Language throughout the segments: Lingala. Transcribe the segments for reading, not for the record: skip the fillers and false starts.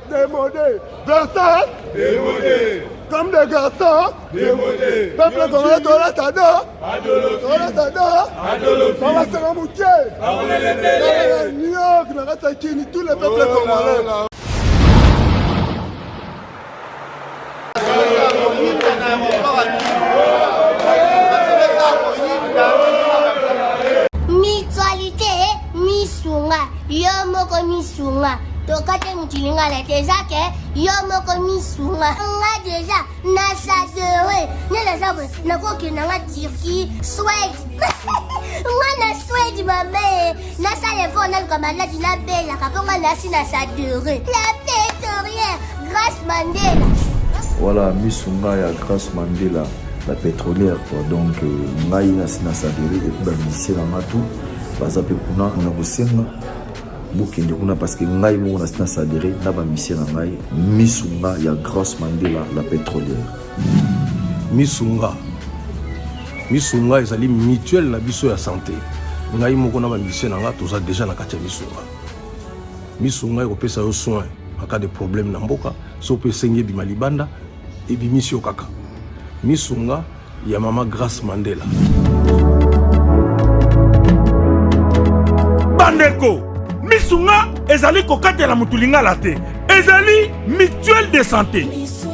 Démodé. Comme des garçons, démodé. Peuple congolais, Tola Tado, Baba Saramouké, New York, Nagasaki, tous les peuples congolais. Mutualité, Misunga, Yomoko Misunga. Tokate mutilinga la tezake yomoko misunga nga déjà nasadere nela sabu nakoki nanga Turquie Suède nga na Suède mame nasale fona kama la dina bella kaponga nasi nasadere la pétrolière Grâce Mandela. Voilà misunga ya Grâce Mandela la pétrolière quoi. Donc ngai nasi nasadere et puis ba misela ngatu bazape kuna na kusenga bukende kuna parce que ngai mo na sadere na ba mission na ngai misunga ya Grâce Mandela la pétrolière. Misunga ezali mutuelle na biso ya santé. Ngai mo na ba mission na nga toza déjà na kati ya misunga ekopesa yo soin en cas de problème na mboka so pe senye bi malibanda et bi mission kaka. Misunga ya mama Grâce Mandela. Bandeko Misunga ezali kokatela mutulinga la te. Ezali mutuelle de santé.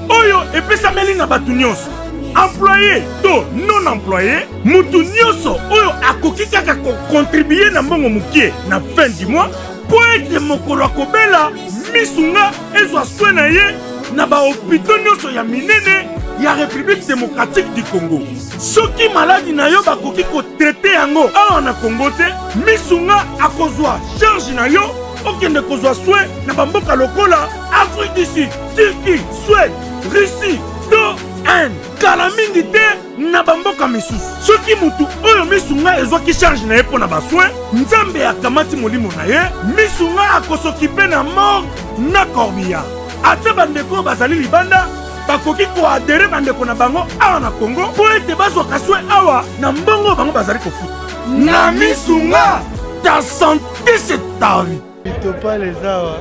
Oyo epesameli na batu nyonso. Employé to non employé, mutu nyonso oyo akoki kaka contribuer na mbongo mukie na fin du mois po ete mokolo akobela Misunga ezwa soin na ye na ba hôpitaux nyonso ya minene ya République démocratique du Congo. Soki maladi na yo bakoki ko traiter yango awa na Congo te, Misunga akozwa charge na yo okende kozwa soin na bamboka lokola Afrique du Sud, Turquie, Suède, Russie, to Inde. Kala mingi te na bamboka misusu. Soki mutu oyo Misunga ezwaki charge na ye pona ba soin, Nzambe akamati molimo na ye, Misunga akosokipe na mort na corbillard. Ate bandeko bazali libanda bakoki ko adere bandeko na bango awa na Congo po ete bazwa kaswe awa na mbongo bango bazali kofuta. Na Misunga, ta santé c'est ta vie. Ito pas les awa.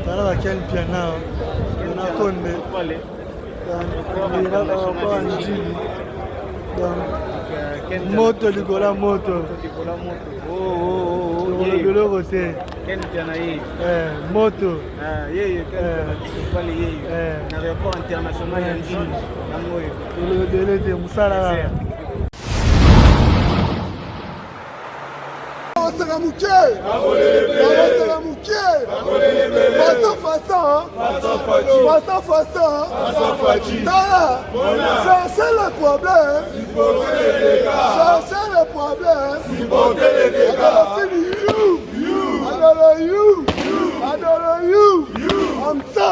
Tala bakali piana. Na konde. Moto likola moto. Le côté. Quel piano moto. L'aéroport international le délai de Moussala. Cherchez le problème. Cherchez le problème. Adore you. I'm so.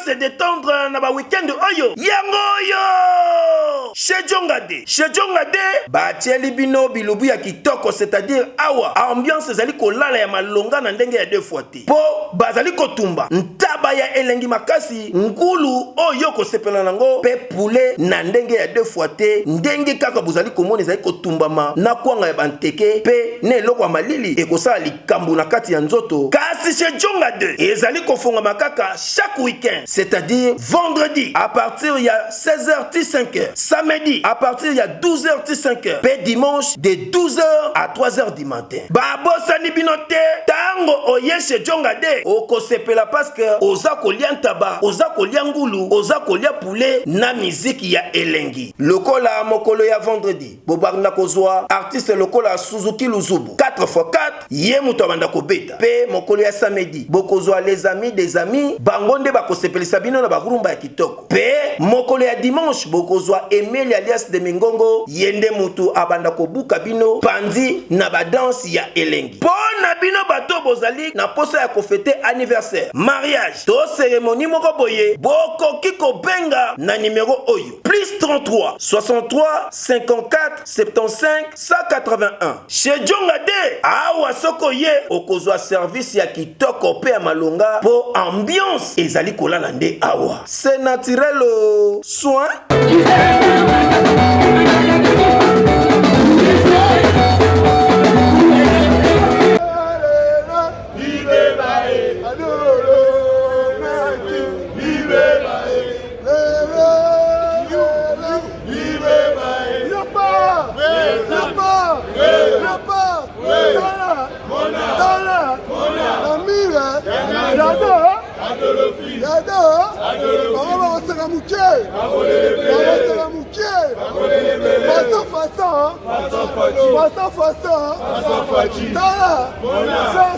Se détendre na ba week-end oyo yango yo chez Jongade batie libino bilubu ya kitoko kitoko, c'est-à-dire awa ambiance ezali kolala ya malonga na ndenge ya 2 fois te po bazali kotumba ntaba ya elengi makasi ngulu oyo kosepela nango pe poulet na ndenge ya 2 fois te ndenge kaka bozali komona ezali kotumbama na kwanga ya banteke pe ne eloko ya malili ekosala likambo na kati ya nzoto kasi chez Djonga 2 ezali kofongama kaka chaque week-end, c'est-à-dire vendredi à partir ya 16h til 5h, samedi à partir ya 12h til 5h, pe dimanche de 12h à 3h du matin. Babosani binote tango oye chez Djonga 2 okosepela parce que oza kolia ntaba, oza kolia ngulu, oza kolia poulet na musique ya elengi. Lokola mokolo ya vendredi bobarna kozwa artiste lokola Suzuki Luzubu 4x4 ye muto banda kobeta pe mokolo ya samedi bokozwa les amis des amis bangonde bakosepelisa bino na bagurumba ya kitoko pe mokolo ya dimanche bokozwa Emile alias de Mingongo yende mutu abanda kobuka bino pandi na badansi ya elengi pona bino bato bozali na posa ya kofete anniversaire mariage to cérémonie moko boye bokoki kobenga na numéro oyo plus 33 63 54 75 181 chez Djonga 2 awa soko ye okozwa service ya kitoko pe ya malonga po ambiance ezali kolala nde awa c'est naturel soin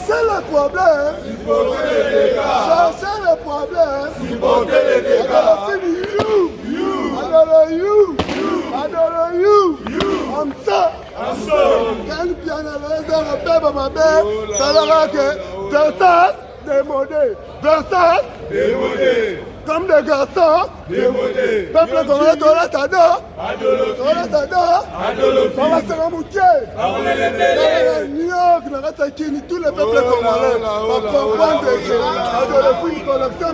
c'est le problème. C'est le problème. Adore you. I'm so. Quand bien à l'aise, ma mère, ça leur que Versace démodé. Comme des garçons, démodé. Peuple congolais, t'adore. On va se ramouquer. New York, tous les peuples congolais vont comprendre que Adolphe une collection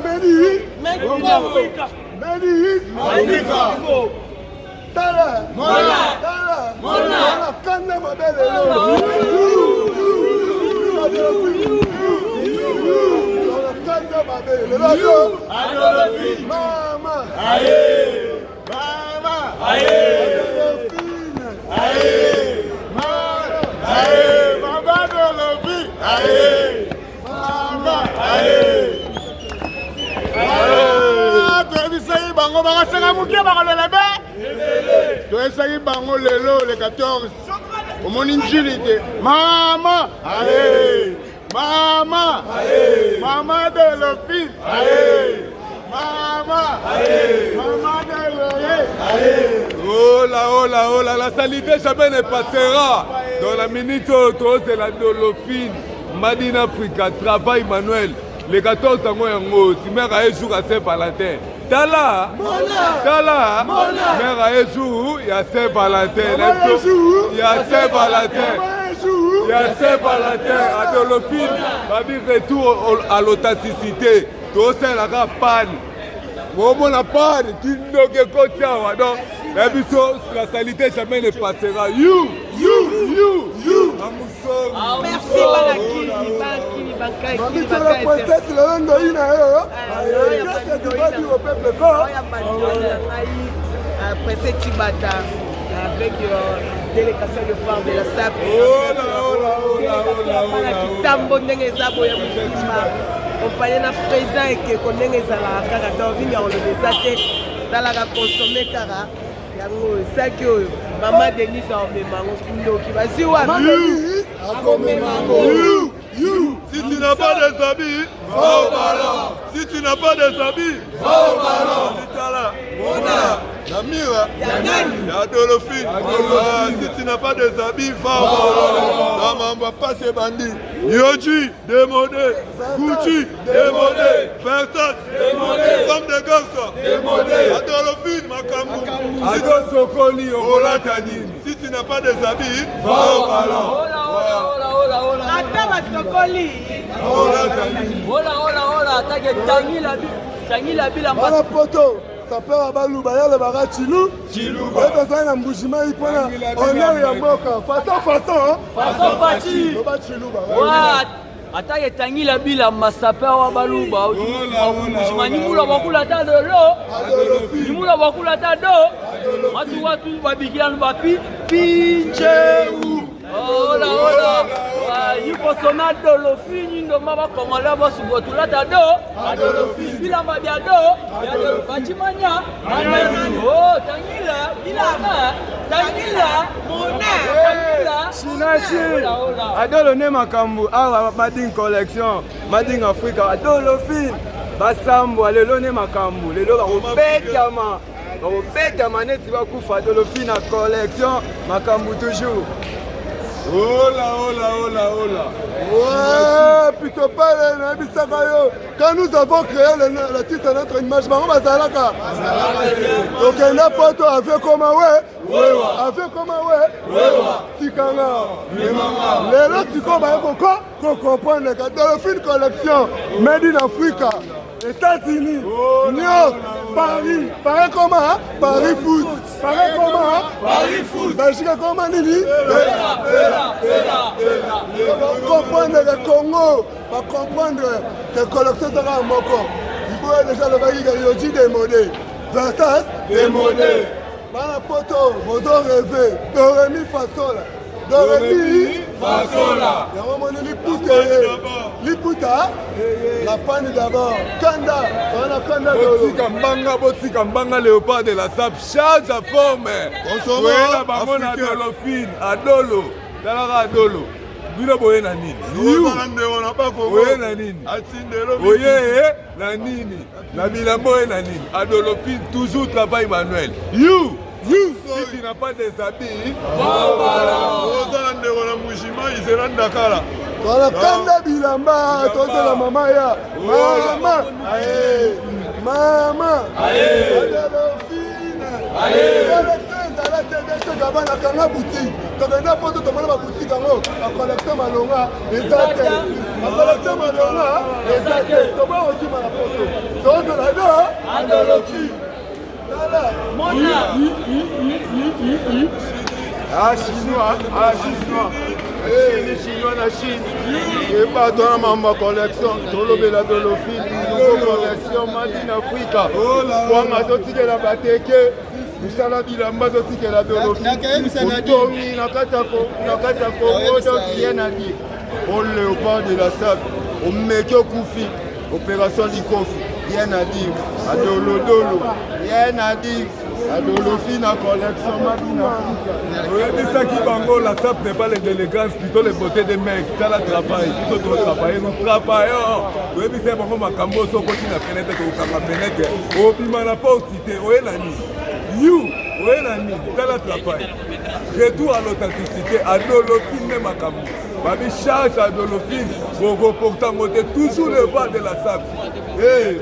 Tala, Kanda Mabele, Mama, bango bakasanga muke bakalola be toesaki bango lelo le 14 omoni njili te mama mama de l'office mama de l'office oh là, la salité jamais ne passera dans la minute autour c'est la Dolphine Madine Africa travail manuel les 14 ans yango timera un jour à Saint-Valentin Tala mère un jour il y a Saint-Valentin il y a Saint-Valentin Adolphine va dire retour à l'authenticité tout ça la panne moment la panne tu n'as que quoi donc la salité jamais ne passera you merci Balaki après cette Tibata avec délégation de femmes de la SAP compagnie na président et que ndenge ezalaka kaka tovini olobeza te talaka consommer kaka yango esaki oyo mama Denise aomemango kindoki bazwi wapi akomemango. Si tu n'as pas des habits, va au ballon. Si tu n'as pas des habits, va au ballon. Ditala, Mona, Namira, Adolphine. Si tu n'as pas des habits, va au ballon. Non, on va pas ces bandits. Yoji, démodé. Gucci, démodé. Versace, démodé. Comme des gangsters, démodé. Adolphine, Makamou. Adolphine, Sokoli, Ogolatani. Si tu n'as pas des habits, va au ballon. Ata basokoli. Hola, atake tangila bila Voilà poto. Ça peut avoir le bail le bara chilou. Et besoin d'un bougement il prend honneur ya moka. Façon faci. Le ba chilou ba. Atake tangila bila masaper wa baluba. Nimula bakula ta dolo. Nimula bakula ta do. Watu babikilana bapi pinche. Hola. Yuko sona dolofini ndo mama komola bosu botula ta do. Dolofini bila mabia do. Ya do fachimanya. Oh, tangila bila na. Tangila mona. Chinachi. Adolo ne makambu. Ah, Mading collection. Mading Africa. Dolofini. Basambo lelo ne makambu. Lelo ba obetama. Obetama neti ba kufa dolofini collection. Makambu toujours. Hola. Ouais, plutôt pas les quand nous avons créé le titre de notre image, on va s'alaka. Donc n'importe quoi, avec comment ouais. Tikanga. Les lots tu comprends que dans le film collection Made in Africa, États-Unis, New York, Paris comment? Paris foot. Belgique comment nini? Comprendre le Congo, pas comprendre que collection sera un moko. Il faut déjà le bagage de Yoji démodé. Versace démodé. Bana poto, moto rêvé. Doremi fasola. Y'a mon liputa. La panne d'abord. Kanda. On a Kanda. Botika mbanga léopard de la sap. Charge à forme. Consommons la bamone à dolofine. Adolo. Dalara adolo. Bino boye na nini? Boye na nini? Boye na nini? Na bilambo na nini? Adolofine toujours travail manuel. You, si tu n'as pas des habits, Voilà, Kanda Bilamba, toi c'est la maman ya. Maman. La boutique. Donc on a pas de boutique la collection malonga, les actes. La collection malonga, les actes. Comment on dit ma photo? Donc on a chinois. Chinois na Chine. Et pas dans ma collection. Tolobe la dolofine, nouveau collection Made in Africa. Pour ma dotike la bateke. Musala bilamba dotike la dolofine. Otomi na katako donc rien à dire. On léopard de la sable. On met que Koufi. Opération Likofi. Rien à dire. Adolo. Rien à dire. Adolofine en collection Made in Africa. Oui, mais ça qui bango, la sap n'est pas l'élégance, plutôt les beautés des mecs. T'as la travail, tout doit travailler, nous travaillons. Oui, mais c'est vraiment ma cambo, so continue la fenêtre, que vous avez la fenêtre. Oh, puis ma porte, cité, oui, l'ami. You, oui, l'ami, t'as la travail. Retour à l'authenticité, Adolofine même ma cambo. Babi charge Adolofine, pour pourtant monter toujours le bas de la sable. Eh,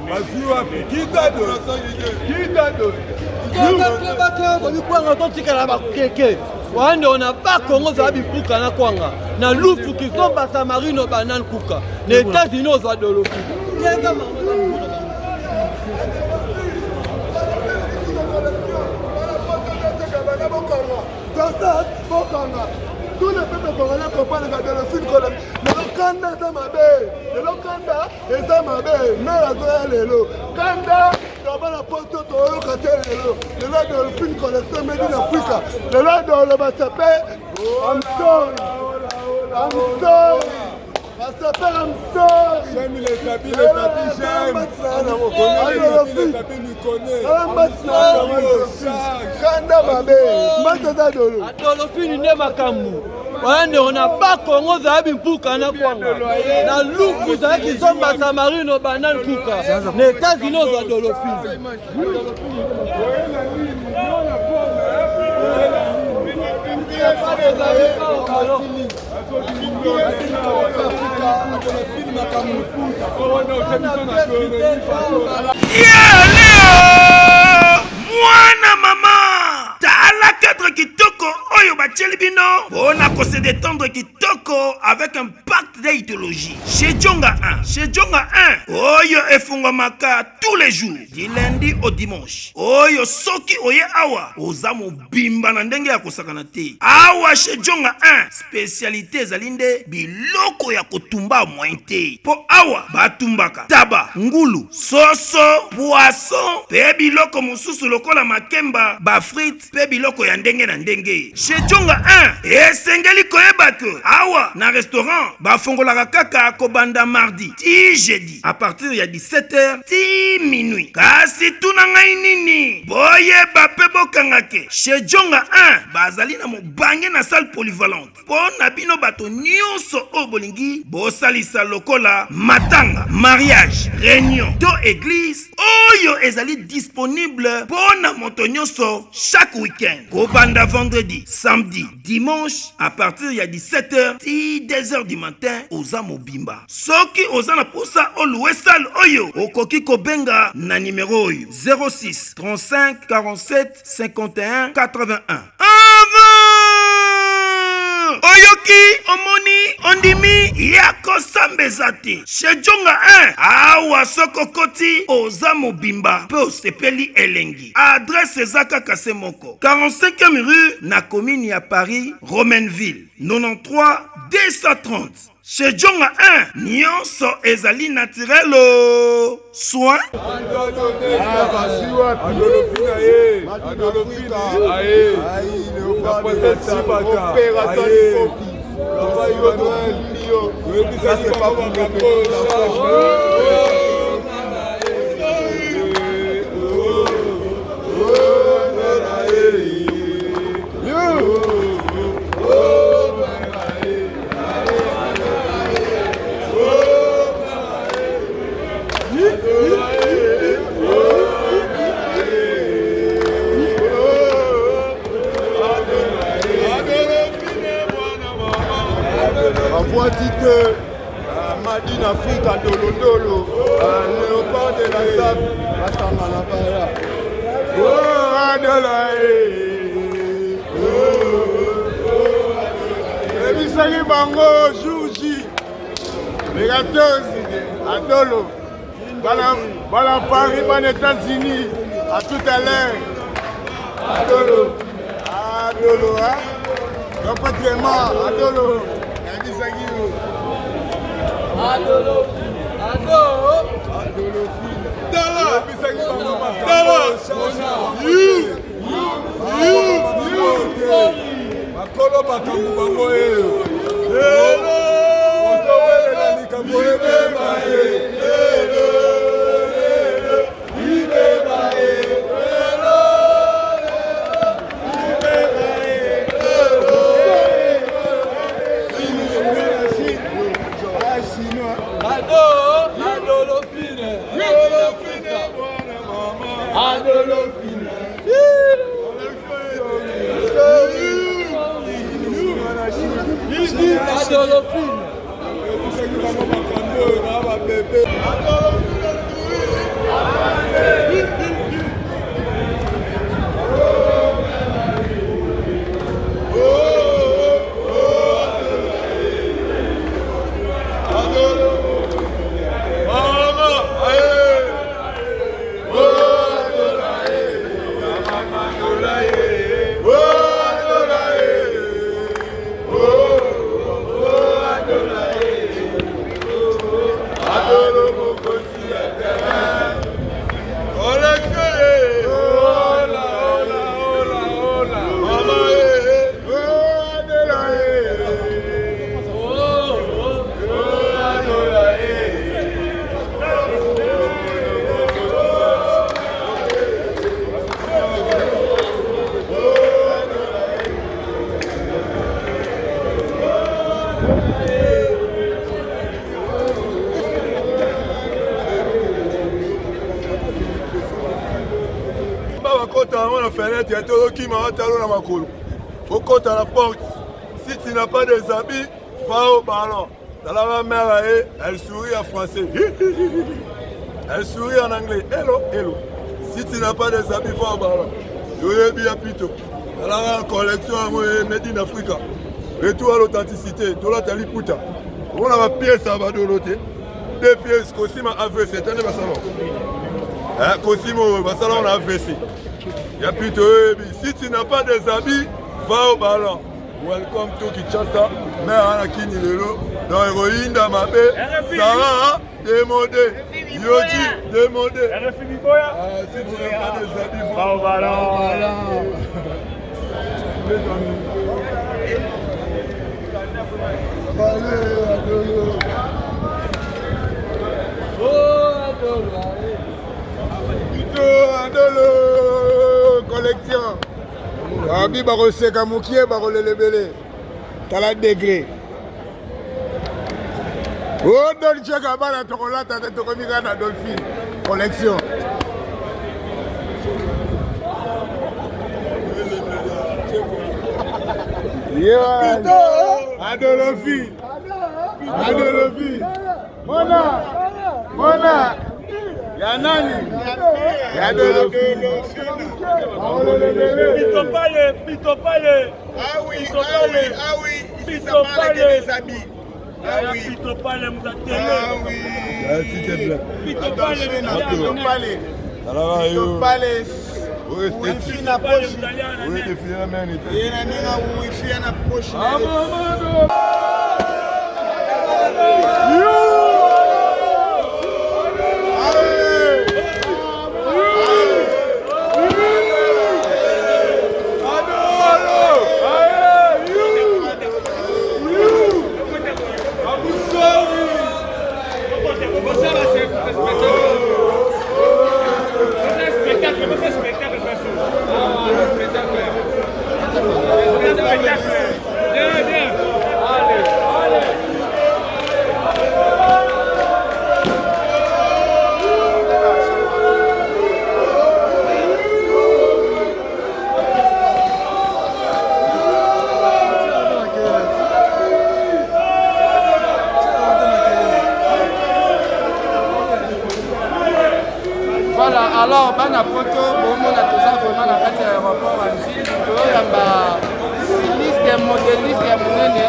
vas-y, qui t'a donné? Wande on a pas Congo za bipuka na kwanga na lufu kisomba samarino banan kuka na États-Unis za dolofi yenga tous les peuples congolais comprennent que dans le film mais le Kanda est ma belle, le Kanda est ma belle, mais la zoya lelo, Kanda, dans la porte de Toro Katelo, le là dans le film collection Made in Africa, le là dans le Bassapé, I'm sorry. J'aime les habits, j'aime. Adolofine ne makambu. Wande on a pas Congo za bimpuka na kwanga. Na luku za kizomba samarino banan kuka. Na États-Unis za Adolofine. Mwana mama tala kadre kitoko oyo on a se détendre kitoko avec un pacte d'idéologie. Chez Djonga 1, Oyo efungwamaka tous les jours, du lundi au dimanche. Oyo soki oye awa, ozamo bimba na ndenge ya kosakana te. Awa chez Djonga 1, spécialité zalinde biloko ya kotumba mointe. Po awa batumbaka taba, ngulu, soso, poisson, pe biloko mususu lokola makemba, ba frites, pe biloko ya ndenge na ndenge. Chez Djonga 1, esengeli koyeba ke awa na restaurant bafongolaka kaka kobanda mardi ti jeudi à partir ya 17h ti minuit. Kasi tuna ngai nini boyeba pe bokanga ke chez Djonga 1 bazali na mobange na salle polyvalente po na bino bato nyonso o bolingi bosalisa lokola matanga, mariage, réunion to église oyo ezali disponible po na moto nyonso chaque week-end kobanda vendredi, samedi, dimanche à partir ya 17h ti 2h du matin oza mobimba. Soki oza na posa oluwe salle oyo okoki kobenga na numéro oyo 06 35 47 51 81. Oyoki omoni ondimi yako sambezate chez Djonga 1 awa soko koti oza mobimba pe osepeli elengi. Adresse ezaka kase moko 45e rue na commune ya Paris Romainville 93 230. Chez Djonga 1 nyonso ezali naturelo soin ça c'est pas pour voici que Madine Afrique à Dolodolo, Léopard de la Sable, à Samanabaya. Oh, Adolaï! Ebisaki bango Jouji, Megatosi, Adolo, Bala Paris, Ban États-Unis, à tout à l'heure. Adolo, Adolo, hein? Rapatriement, Adolo. Adolo, fenêtre, il y a tout qui m'a attalé dans ma cour. Faut qu'on à la porte. Si tu n'as pas des habits, va au ballon. Dans la mère, elle sourit en français. Elle sourit en anglais. Hello, hello. Si tu n'as pas des habits, va au ballon. Je vais bien plutôt. La collection Made in Africa. Retour à l'authenticité. Tout là, t'as l'ipouta. On a ma pièce à Badoloté. 2 pièces, Cosima AVC. Tenez ma salon. Cosimo, ma salon, on a AVC. Il y a plutôt. Si tu n'as pas des habits, va au ballon. Welcome to Kinshasa. Mère Anakini Lelo. Dans Héroïne d'Amabé. Sarah, démodé. Yoji, démodé. Si tu n'as pas des habits, va au ballon. Adolo collection. Abi bakoseka mukie bakolelebele. Tala degré. Oh Dolce Gabbana tokolata te tokomika na Dolphine collection. Yeah. Adolofi. Adolofi. Mona. Ya nani? Ya Adolofi. Pitopale. Ah oui. Pitopale. Ça parle que les habits. Ah oui. Pitopale, Ah oui. S'il te plaît. Pitopale. Oui, Wifi na poche. oui, les filles, la main, Yena ninga wifi na poche. Voilà, alors bana poto bomona toza vraiment na kati ya aéroport ya Nzili toyoyamba styliste ya modéliste ya monene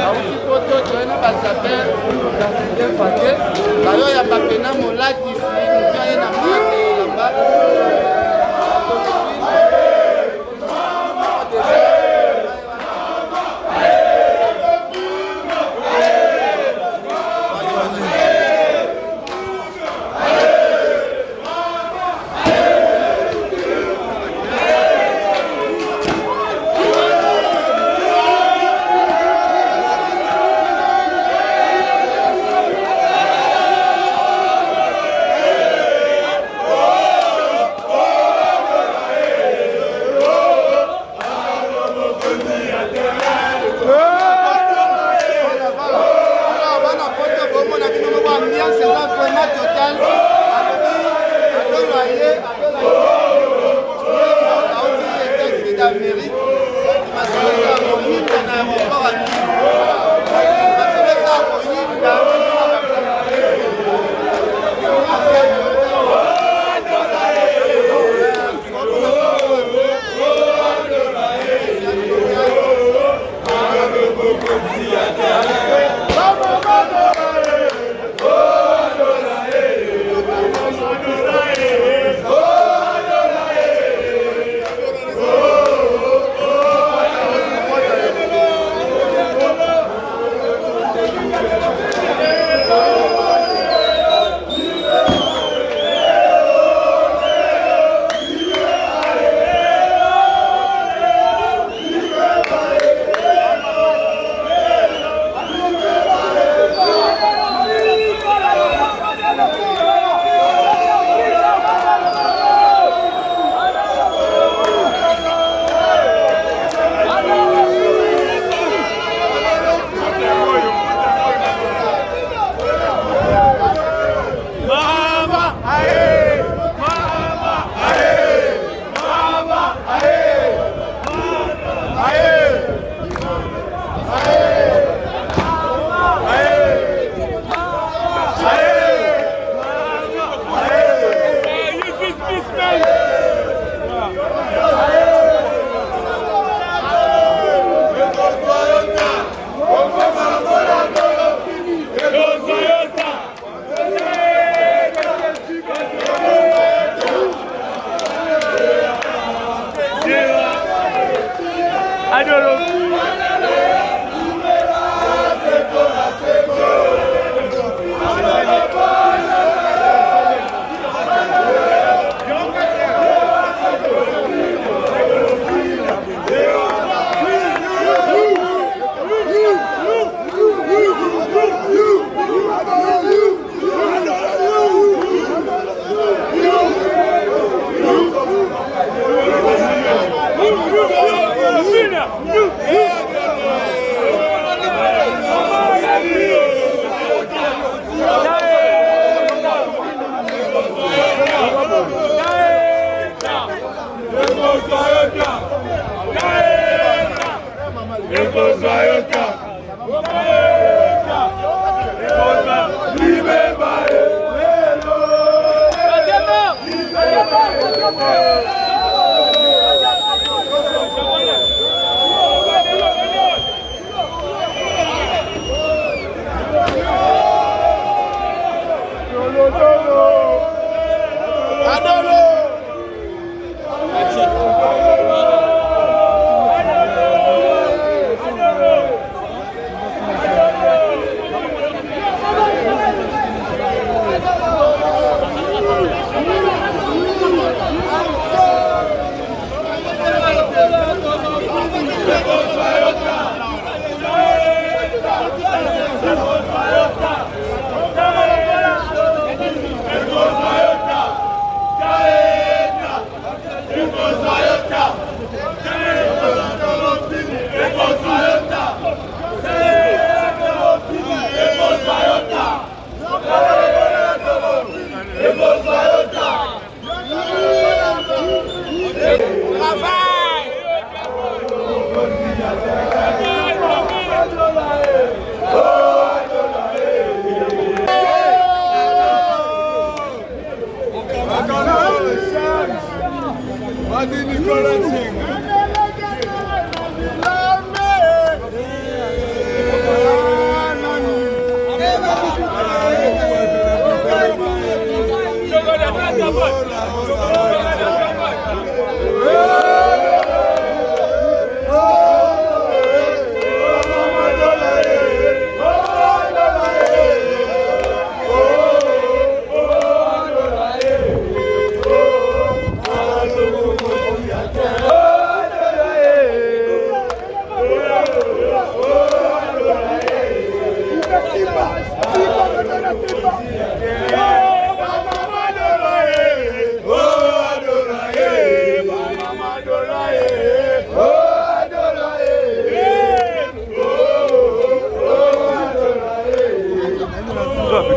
auti poto toyena basaper d'identité fake bayoyamba pena molatisi moto aye na marke elamba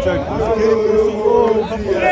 Check.